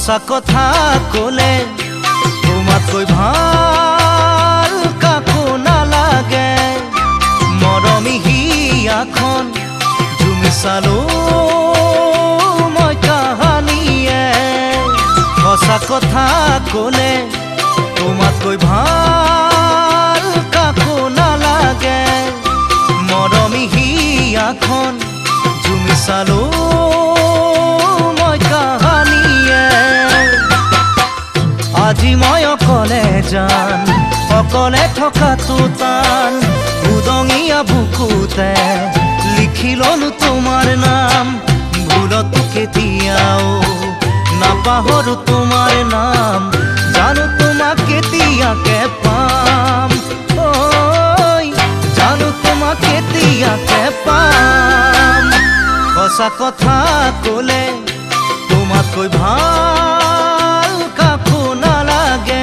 সঁচা কথা কলে তোমাতকৈ ভাল কাকো নালাগে। মৰমী হিয়াখন জুমি চালো মই কাহানিয়ে। সঁচা কথা কলে তোমাতকৈ ভাল কাকো নালাগে। মৰমী হিয়াখন জুমি চালো মই কাহানিয়ে। আজি মই অকলে যান অকলে থকাটো টান। উদঙীয়া বুকুতে লিখি ললো তোমাৰ নাম। ভুলতো কেতিয়াও নাপাহৰো তোমাৰ নাম। জানো তোমাক কেতিয়াকে পাম, ঐ জানো তোমাক কেতিয়াকে পাম। সঁচা কথা কলে তোমাতকৈ ভাল কাকো নালাগে।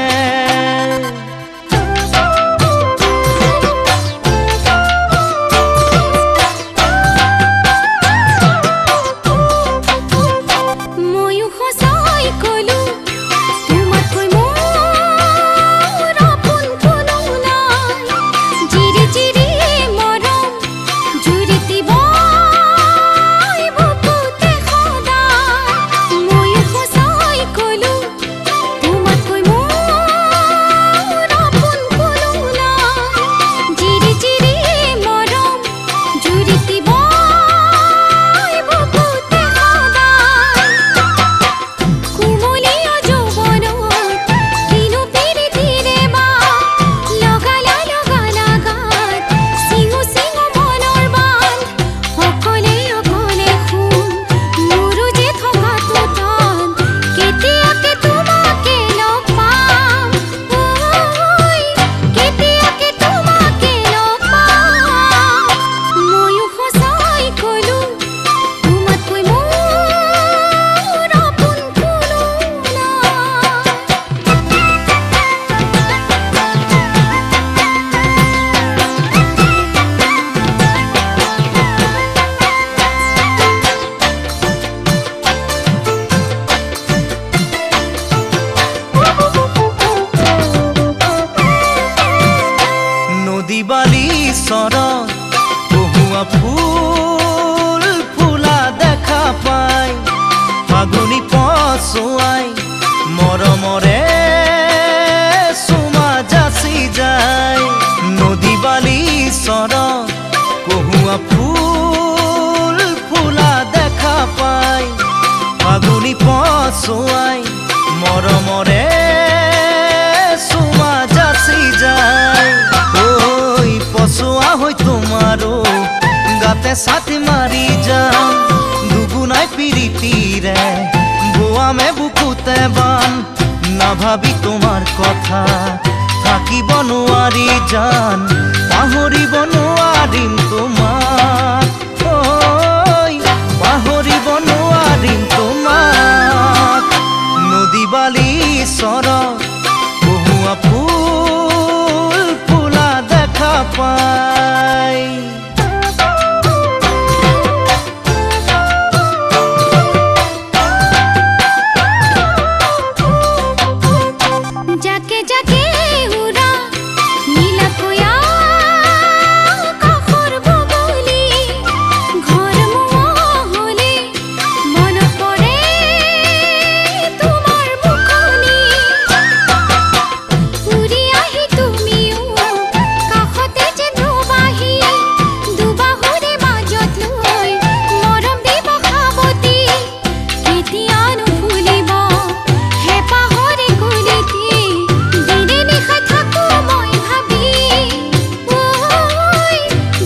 বালিচৰত বহুৱা ফুল ফুলা দেখা পায়। ফাগুনি পচুৱাই মৰমৰে চুমা যাচি যায়। নদী বালিচৰত বহুৱা ফুল ফুলা দেখা পায়। ফাগুনি পচুৱাই মৰমৰে চুমা যাচি যায়। পচোৱা হৈ তোমাৰো গাতে ছাতি মাৰি যাম। দুগুণাই পিৰিতিৰে বোৱামে বুকুতে বান। নাভাবি তোমাৰ কথা থাকিব নোৱাৰি জান। পাহৰিব নোৱাৰিম তোমাক, ঐ পাহৰিব নোৱাৰিম তোমাক। নদী বালিচৰত বহুৱা ফুল ফুলা দেখা পায়। যাকে যাকে উৰা নীলাকয়া কাষৰ বগলী। ঘৰ মোৱা হলে মনত পৰে তোমাৰ মুখনি। উৰি আহি তুমিও কাষতে যে দুবাহি। দুবাহুৰে মাজত লৈ মৰম দিব সাৱতি। কেতিয়ানো ভুলিব হেঁপাহৰে কুলিটি। দিনে নিশাই থাকো মই ভাবি, ঐ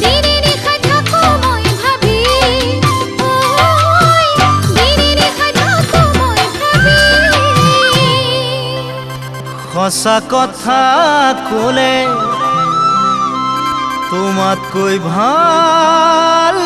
দিনে নিশাই থাকো মই ভাবি, ঐ দিনে নিশাই থাকো মই ভাবি। সঁচা কথা কলে তোমাতকৈ ভাল